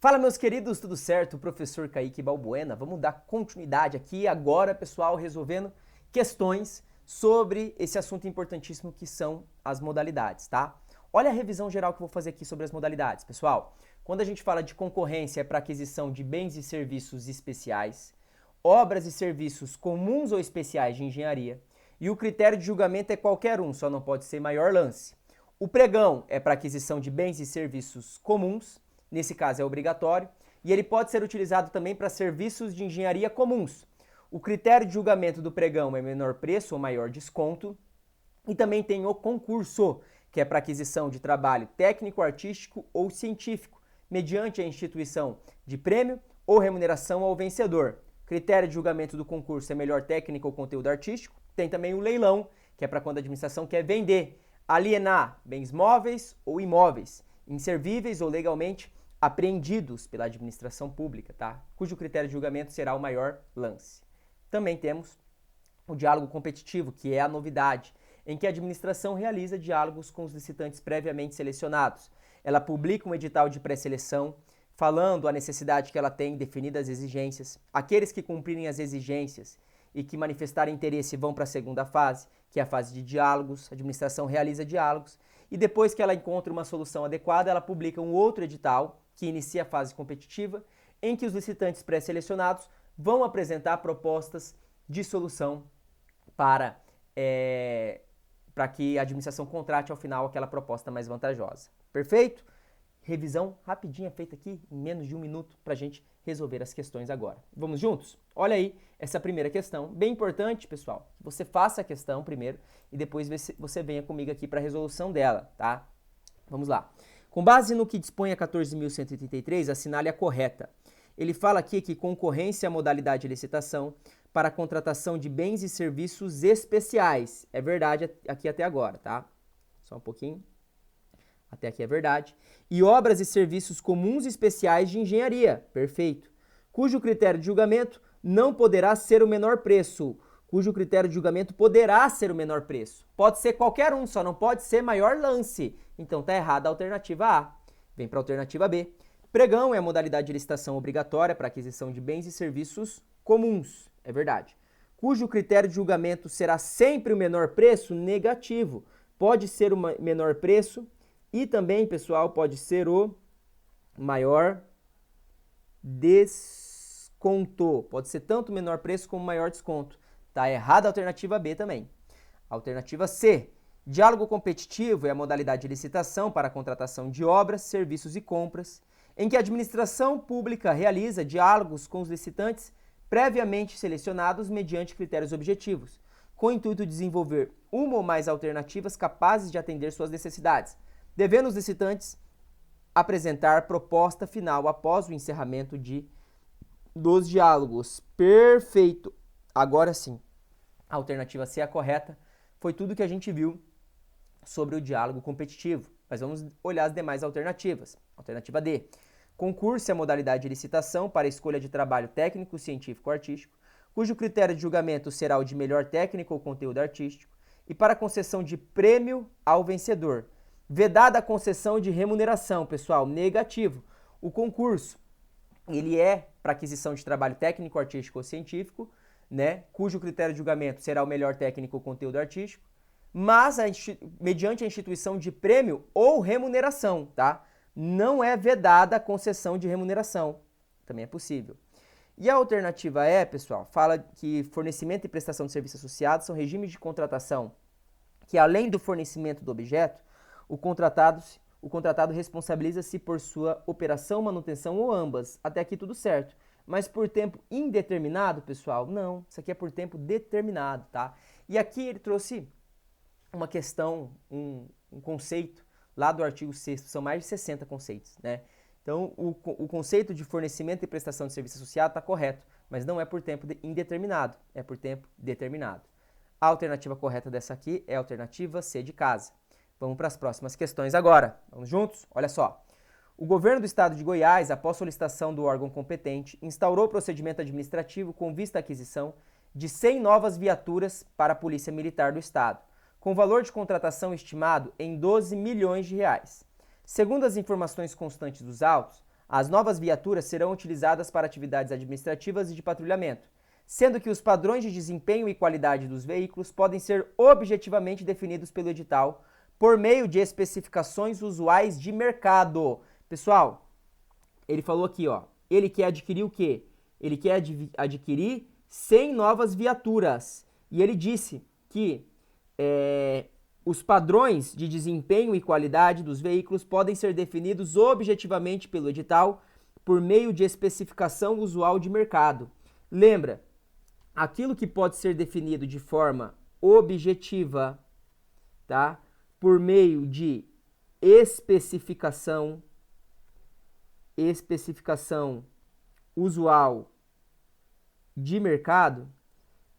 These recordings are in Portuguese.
Fala, meus queridos, tudo certo? Professor Kaique Balbuena. Vamos dar continuidade aqui agora, pessoal, resolvendo questões sobre esse assunto importantíssimo que são as modalidades, tá? Olha a revisão geral que eu vou fazer aqui sobre as modalidades, pessoal. Quando a gente fala de concorrência é para aquisição de bens e serviços especiais, obras e serviços comuns ou especiais de engenharia, e o critério de julgamento é qualquer um, só não pode ser maior lance. O pregão é para aquisição de bens e serviços comuns, nesse caso é obrigatório, e ele pode ser utilizado também para serviços de engenharia comuns. O critério de julgamento do pregão é menor preço ou maior desconto, e também tem o concurso, que é para aquisição de trabalho técnico, artístico ou científico, mediante a instituição de prêmio ou remuneração ao vencedor. Critério de julgamento do concurso é melhor técnico ou conteúdo artístico. Tem também o leilão, que é para quando a administração quer vender, alienar bens móveis ou imóveis, inservíveis ou legalmente apreendidos pela administração pública, tá? Cujo critério de julgamento será o maior lance. Também temos o diálogo competitivo, que é a novidade, em que a administração realiza diálogos com os licitantes previamente selecionados. Ela publica um edital de pré-seleção, falando a necessidade que ela tem, definidas as exigências. Aqueles que cumprirem as exigências e que manifestarem interesse vão para a segunda fase, que é a fase de diálogos. A administração realiza diálogos e depois que ela encontra uma solução adequada, ela publica um outro edital que inicia a fase competitiva, em que os licitantes pré-selecionados vão apresentar propostas de solução para que a administração contrate ao final aquela proposta mais vantajosa. Perfeito? Revisão rapidinha feita aqui em menos de um minuto para a gente resolver as questões agora. Vamos juntos? Olha aí essa primeira questão, bem importante, pessoal, que você faça a questão primeiro e depois você venha comigo aqui para a resolução dela, tá? Vamos lá. Com base no que dispõe a 14.183, assinale a correta. Ele fala aqui que concorrência é a modalidade de licitação para a contratação de bens e serviços especiais. É verdade aqui até agora, tá? Só um pouquinho. Até aqui é verdade. E obras e serviços comuns e especiais de engenharia. Perfeito. Cujo critério de julgamento não poderá ser o menor preço. Cujo critério de julgamento poderá ser o menor preço. Pode ser qualquer um, só não pode ser maior lance. Então tá errada a alternativa A. Vem para a alternativa B. Pregão é a modalidade de licitação obrigatória para aquisição de bens e serviços comuns. É verdade. Cujo critério de julgamento será sempre o menor preço? Negativo. Pode ser o menor preço e também, pessoal, pode ser o maior desconto. Pode ser tanto o menor preço como o maior desconto. Tá errada a alternativa B também. Alternativa C. Diálogo competitivo é a modalidade de licitação para a contratação de obras, serviços e compras, em que a administração pública realiza diálogos com os licitantes previamente selecionados mediante critérios objetivos, com o intuito de desenvolver uma ou mais alternativas capazes de atender suas necessidades, devendo os licitantes apresentar proposta final após o encerramento dos diálogos. Perfeito! Agora sim, a alternativa C é a correta. Foi tudo que a gente viu sobre o diálogo competitivo. Mas vamos olhar as demais alternativas. Alternativa D. Concurso é a modalidade de licitação para a escolha de trabalho técnico, científico ou artístico, cujo critério de julgamento será o de melhor técnico ou conteúdo artístico, e para concessão de prêmio ao vencedor. Vedada a concessão de remuneração, pessoal, negativo. O concurso, ele é para aquisição de trabalho técnico, artístico ou científico, né, cujo critério de julgamento será o melhor técnico ou conteúdo artístico, mas mediante a instituição de prêmio ou remuneração, tá? Não é vedada a concessão de remuneração, também é possível. E a alternativa E, pessoal, fala que fornecimento e prestação de serviços associados são regimes de contratação que, além do fornecimento do objeto, o contratado responsabiliza-se por sua operação, manutenção ou ambas. Até aqui tudo certo. Mas por tempo indeterminado, pessoal, não. Isso aqui é por tempo determinado, tá? E aqui ele trouxe uma questão, um conceito lá do artigo 6º, são mais de 60 conceitos, né? Então, o conceito de fornecimento e prestação de serviço associado está correto, mas não é por tempo indeterminado, é por tempo determinado. A alternativa correta dessa aqui é a alternativa C de casa. Vamos para as próximas questões agora. Vamos juntos? Olha só. O governo do estado de Goiás, após solicitação do órgão competente, instaurou procedimento administrativo com vista à aquisição de 100 novas viaturas para a Polícia Militar do Estado, com valor de contratação estimado em 12 milhões de reais. Segundo as informações constantes dos autos, As novas viaturas serão utilizadas para atividades administrativas e de patrulhamento, sendo que os padrões de desempenho e qualidade dos veículos podem ser objetivamente definidos pelo edital por meio de especificações usuais de mercado. Pessoal, ele falou aqui, ó, ele quer adquirir o quê? Ele quer adquirir 100 novas viaturas. E ele disse que os padrões de desempenho e qualidade dos veículos podem ser definidos objetivamente pelo edital por meio de especificação usual de mercado. Lembra, aquilo que pode ser definido de forma objetiva, tá? Por meio de especificação usual de mercado,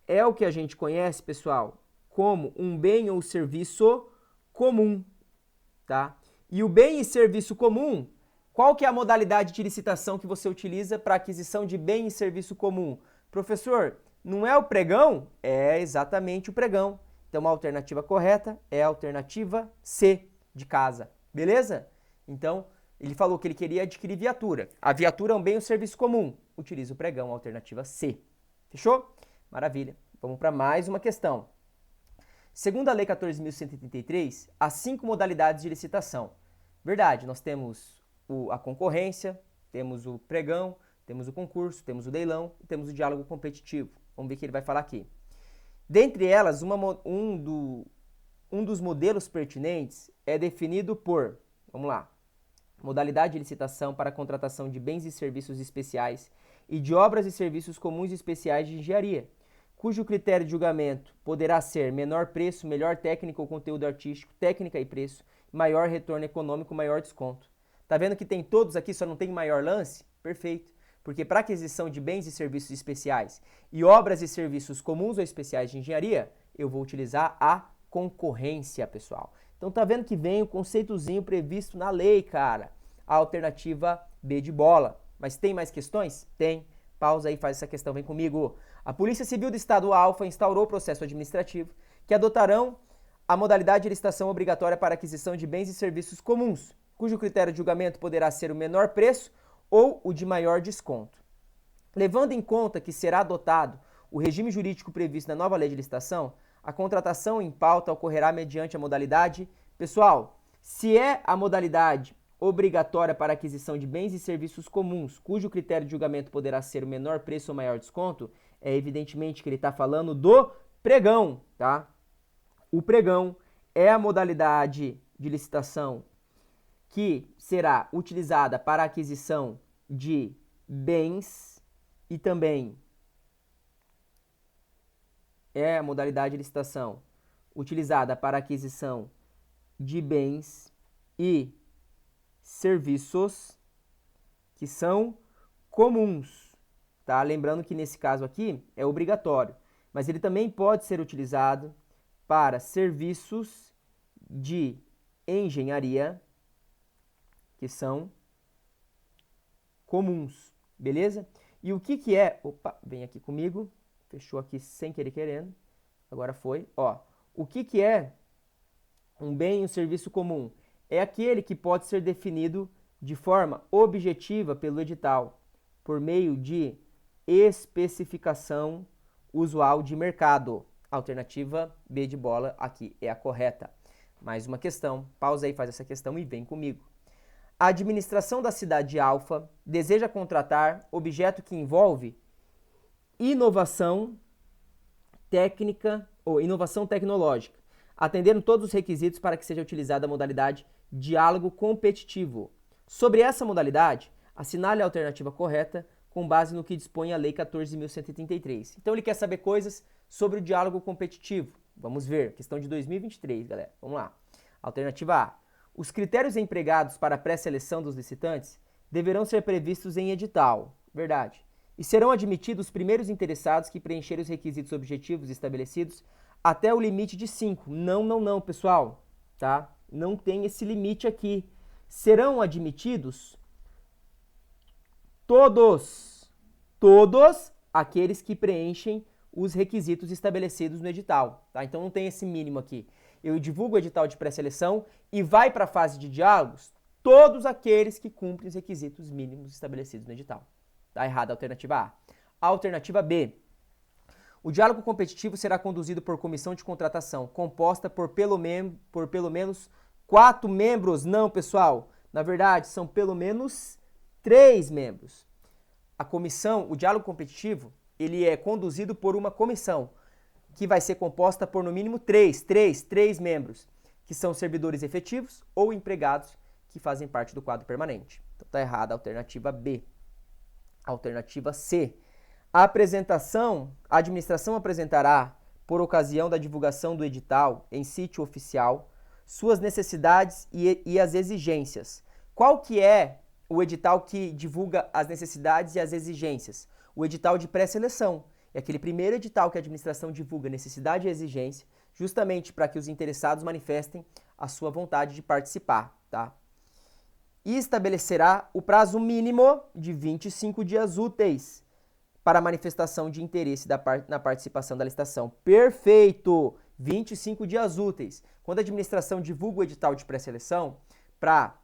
é o que a gente conhece, pessoal, como um bem ou serviço comum, tá? E o bem e serviço comum, qual que é a modalidade de licitação que você utiliza para aquisição de bem e serviço comum? Professor, não é o pregão? É exatamente o pregão. Então a alternativa correta é a alternativa C, de casa, beleza? Então, ele falou que ele queria adquirir viatura. A viatura é um bem ou serviço comum. Utiliza o pregão, a alternativa C. Fechou? Maravilha. Vamos para mais uma questão. Segundo a Lei 14.133, há 5 modalidades de licitação. Verdade, nós temos a concorrência, temos o pregão, temos o concurso, temos o leilão e temos o diálogo competitivo. Vamos ver o que ele vai falar aqui. Dentre elas, um dos modelos pertinentes é definido por, vamos lá, modalidade de licitação para a contratação de bens e serviços especiais e de obras e serviços comuns e especiais de engenharia, cujo critério de julgamento poderá ser menor preço, melhor técnica ou conteúdo artístico, técnica e preço, maior retorno econômico, maior desconto. Tá vendo que tem todos aqui, só não tem maior lance? Perfeito. Porque para aquisição de bens e serviços especiais e obras e serviços comuns ou especiais de engenharia, eu vou utilizar a concorrência, pessoal. Então tá vendo que vem o conceitozinho previsto na lei, cara. A alternativa B de bola. Mas tem mais questões? Tem. Pausa aí, faz essa questão, vem comigo. A Polícia Civil do Estado Alfa instaurou o processo administrativo que adotarão a modalidade de licitação obrigatória para aquisição de bens e serviços comuns, cujo critério de julgamento poderá ser o menor preço ou o de maior desconto. Levando em conta que será adotado o regime jurídico previsto na nova lei de licitação, a contratação em pauta ocorrerá mediante a modalidade. Pessoal, se é a modalidade obrigatória para aquisição de bens e serviços comuns, cujo critério de julgamento poderá ser o menor preço ou maior desconto, é evidentemente que ele está falando do pregão, tá? O pregão é a modalidade de licitação que será utilizada para a aquisição de bens e também é a modalidade de licitação utilizada para a aquisição de bens e serviços que são comuns, tá? Lembrando que nesse caso aqui é obrigatório, mas ele também pode ser utilizado para serviços de engenharia que são comuns, beleza? E o que é... Opa, vem aqui comigo. Fechou aqui sem querer querendo. Agora foi. Ó, o que é um bem e um serviço comum? É aquele que pode ser definido de forma objetiva pelo edital, por meio de especificação usual de mercado. Alternativa B de bola aqui é a correta. Mais uma questão. Pausa aí, faz essa questão e vem comigo. A administração da cidade Alfa deseja contratar objeto que envolve inovação técnica ou inovação tecnológica, atendendo todos os requisitos para que seja utilizada a modalidade diálogo competitivo. Sobre essa modalidade, assinale a alternativa correta com base no que dispõe a Lei 14.133. Então ele quer saber coisas sobre o diálogo competitivo. Vamos ver, questão de 2023, galera. Vamos lá. Alternativa A. Os critérios empregados para a pré-seleção dos licitantes deverão ser previstos em edital. Verdade. E serão admitidos os primeiros interessados que preencherem os requisitos objetivos estabelecidos até o limite de 5. Não, pessoal. Tá? Não tem esse limite aqui. Serão admitidos todos aqueles que preenchem os requisitos estabelecidos no edital. Tá? Então não tem esse mínimo aqui. Eu divulgo o edital de pré-seleção e vai para a fase de diálogos, todos aqueles que cumprem os requisitos mínimos estabelecidos no edital. Tá errada a alternativa A. A alternativa B. O diálogo competitivo será conduzido por comissão de contratação, composta por pelo menos 4 membros. Não, pessoal. Na verdade, são pelo menos 3 membros. A comissão, o diálogo competitivo, ele é conduzido por uma comissão, que vai ser composta por no mínimo 3 membros, que são servidores efetivos ou empregados que fazem parte do quadro permanente. Então tá errada a alternativa B. Alternativa C. A administração apresentará, por ocasião da divulgação do edital em sítio oficial, suas necessidades e as exigências. Qual que é o edital que divulga as necessidades e as exigências? O edital de pré-seleção. É aquele primeiro edital que a administração divulga necessidade e exigência, justamente para que os interessados manifestem a sua vontade de participar, tá? E estabelecerá o prazo mínimo de 25 dias úteis para a manifestação de interesse na participação da licitação. Perfeito! 25 dias úteis. Quando a administração divulga o edital de pré-seleção, para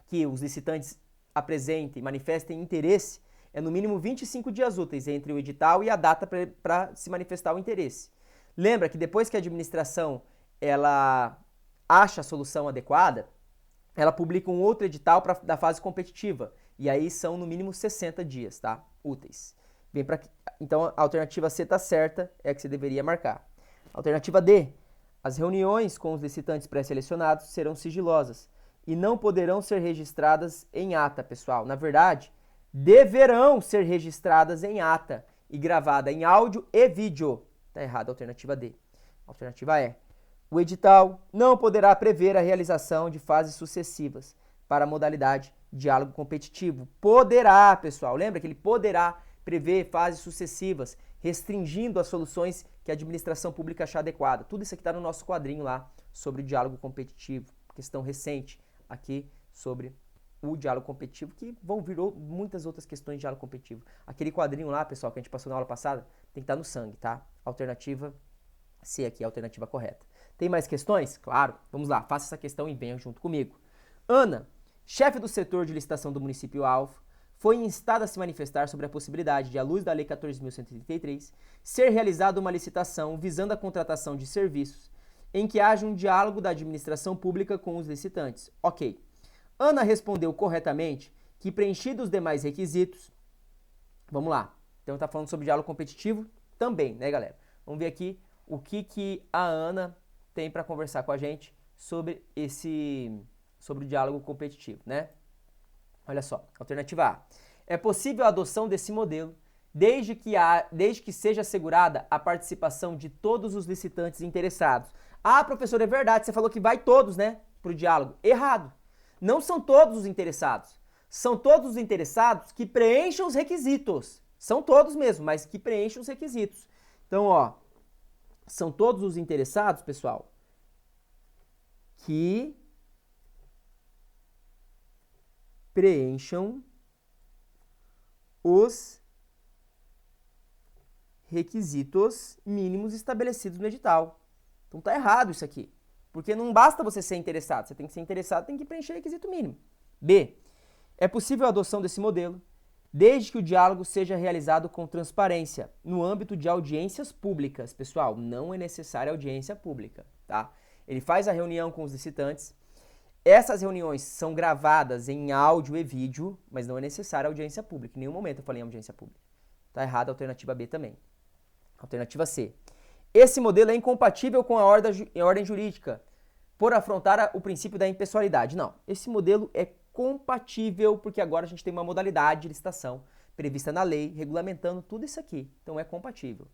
que os licitantes apresentem, manifestem interesse, é no mínimo 25 dias úteis entre o edital e a data para se manifestar o interesse. Lembra que depois que a administração ela acha a solução adequada, ela publica um outro edital da fase competitiva. E aí são no mínimo 60 dias, tá? Úteis. Então a alternativa C está certa, é a que você deveria marcar. Alternativa D. As reuniões com os licitantes pré-selecionados serão sigilosas e não poderão ser registradas em ata, pessoal. Na verdade, deverão ser registradas em ata e gravada em áudio e vídeo. Está errado a alternativa D. Alternativa E. O edital não poderá prever a realização de fases sucessivas para a modalidade diálogo competitivo. Poderá, pessoal. Lembra que ele poderá prever fases sucessivas, restringindo as soluções que a administração pública achar adequada. Tudo isso aqui está no nosso quadrinho lá sobre o diálogo competitivo. Questão recente aqui sobre o diálogo competitivo, que vão vir muitas outras questões de diálogo competitivo. Aquele quadrinho lá, pessoal, que a gente passou na aula passada, tem que estar no sangue, tá? Alternativa C aqui é a alternativa correta. Tem mais questões? Claro. Vamos lá, faça essa questão e venha junto comigo. Ana, chefe do setor de licitação do município-alvo, foi instada a se manifestar sobre a possibilidade de, à luz da Lei 14.133, ser realizada uma licitação visando a contratação de serviços em que haja um diálogo da administração pública com os licitantes. Ok. Ana respondeu corretamente que, preenchidos os demais requisitos... Vamos lá. Então, está falando sobre diálogo competitivo também, né, galera? Vamos ver aqui o que a Ana tem para conversar com a gente sobre o diálogo competitivo, né? Olha só, alternativa A. É possível a adoção desse modelo desde que seja assegurada a participação de todos os licitantes interessados. Ah, professor, é verdade, você falou que vai todos, né, para o diálogo. Errado. Não são todos os interessados. São todos os interessados que preencham os requisitos. São todos mesmo, mas que preencham os requisitos. Então, ó, são todos os interessados, pessoal, que preencham os requisitos mínimos estabelecidos no edital. Então tá errado isso aqui. Porque não basta você ser interessado. Você tem que ser interessado, tem que preencher o requisito mínimo. B. É possível a adoção desse modelo desde que o diálogo seja realizado com transparência no âmbito de audiências públicas. Pessoal, não é necessária audiência pública, tá? Ele faz a reunião com os licitantes. Essas reuniões são gravadas em áudio e vídeo, mas não é necessária audiência pública. Em nenhum momento eu falei em audiência pública. Tá errado a alternativa B também. Alternativa C. Esse modelo é incompatível com a ordem jurídica, por afrontar o princípio da impessoalidade. Não, esse modelo é compatível porque agora a gente tem uma modalidade de licitação prevista na lei, regulamentando tudo isso aqui. Então é compatível.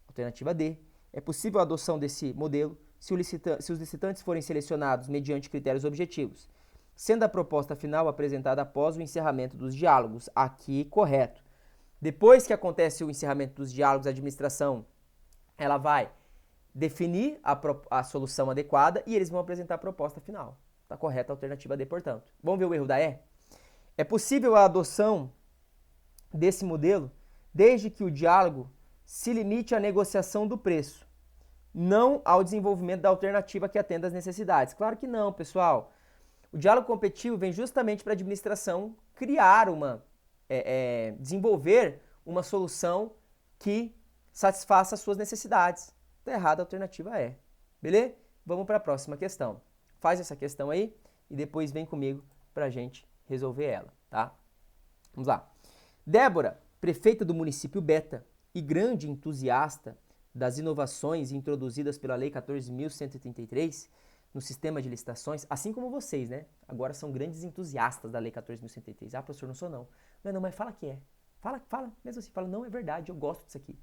Alternativa D. É possível a adoção desse modelo se os licitantes forem selecionados mediante critérios objetivos, sendo a proposta final apresentada após o encerramento dos diálogos. Aqui, correto. Depois que acontece o encerramento dos diálogos, a administração ela vai definir a solução adequada e eles vão apresentar a proposta final. Está correta a alternativa D, portanto. Vamos ver o erro da E? É possível a adoção desse modelo desde que o diálogo se limite à negociação do preço, não ao desenvolvimento da alternativa que atenda às necessidades. Claro que não, pessoal. O diálogo competitivo vem justamente para a administração criar desenvolver uma solução que satisfaça as suas necessidades. Tá errado, a alternativa é. Beleza? Vamos para a próxima questão. Faz essa questão aí e depois vem comigo para a gente resolver ela, tá? Vamos lá. Débora, prefeita do município Beta e grande entusiasta das inovações introduzidas pela Lei 14.133 no sistema de licitações, assim como vocês, né? Agora são grandes entusiastas da Lei 14.133. Ah, professor, não sou não. Não, mas fala que é. Fala, mesmo assim, fala, não, é verdade, eu gosto disso aqui.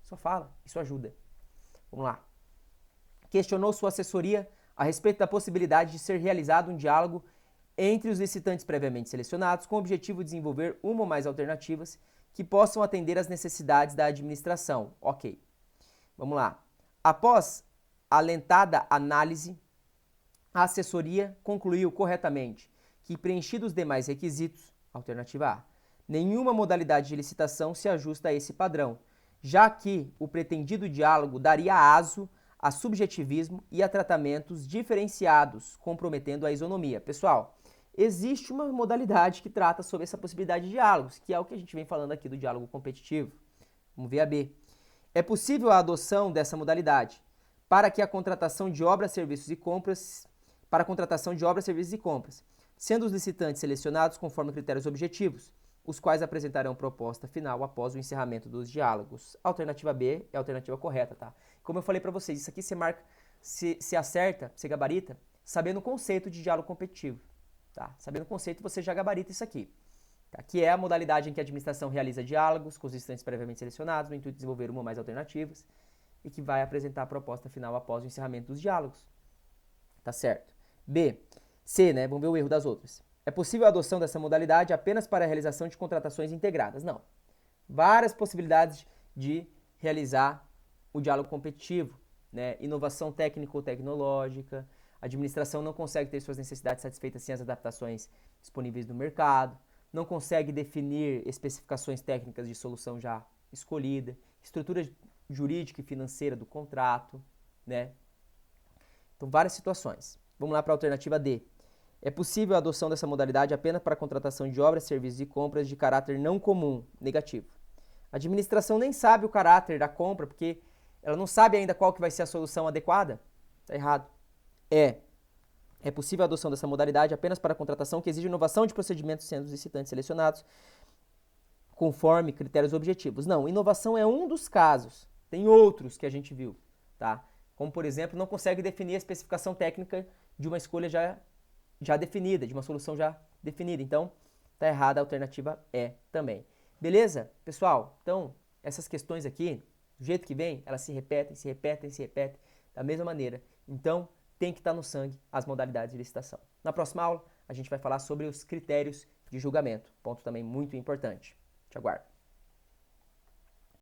Só fala, isso ajuda. Vamos lá. Questionou sua assessoria a respeito da possibilidade de ser realizado um diálogo entre os licitantes previamente selecionados com o objetivo de desenvolver uma ou mais alternativas que possam atender às necessidades da administração. Ok. Vamos lá. Após a alentada análise, a assessoria concluiu corretamente que, preenchidos os demais requisitos, alternativa A, nenhuma modalidade de licitação se ajusta a esse padrão, já que o pretendido diálogo daria aso a subjetivismo e a tratamentos diferenciados, comprometendo a isonomia. Pessoal, existe uma modalidade que trata sobre essa possibilidade de diálogos, que é o que a gente vem falando aqui do diálogo competitivo. Vamos ver a B. É possível a adoção dessa modalidade para a contratação de obras, serviços e compras, sendo os licitantes selecionados conforme critérios objetivos, os quais apresentarão proposta final após o encerramento dos diálogos. A alternativa B é a alternativa correta, tá? Como eu falei para vocês, isso aqui você marca, se acerta, você gabarita, sabendo o conceito de diálogo competitivo, tá? Sabendo o conceito, você já gabarita isso aqui, tá? Que é a modalidade em que a administração realiza diálogos com os licitantes previamente selecionados, no intuito de desenvolver uma ou mais alternativas, e que vai apresentar a proposta final após o encerramento dos diálogos. Tá certo? B. C, né? Vamos ver o erro das outras. É possível a adoção dessa modalidade apenas para a realização de contratações integradas? Não. Várias possibilidades de realizar o diálogo competitivo, né? Inovação técnico-tecnológica, a administração não consegue ter suas necessidades satisfeitas sem as adaptações disponíveis no mercado, não consegue definir especificações técnicas de solução já escolhida, estrutura jurídica e financeira do contrato, né? Então, várias situações. Vamos lá para a alternativa D. É possível a adoção dessa modalidade apenas para a contratação de obras, serviços e compras de caráter não comum, negativo. A administração nem sabe o caráter da compra, porque ela não sabe ainda qual que vai ser a solução adequada. Está errado. É possível a adoção dessa modalidade apenas para a contratação que exige inovação de procedimentos sendo os licitantes selecionados conforme critérios objetivos. Não, inovação é um dos casos. Tem outros que a gente viu, tá? Como, por exemplo, não consegue definir a especificação técnica de uma escolha já definida, de uma solução já definida. Então, tá errada, a alternativa é também. Beleza? Pessoal, então, essas questões aqui, do jeito que vem, elas se repetem da mesma maneira. Então, tem que estar no sangue as modalidades de licitação. Na próxima aula, a gente vai falar sobre os critérios de julgamento. Ponto também muito importante. Te aguardo.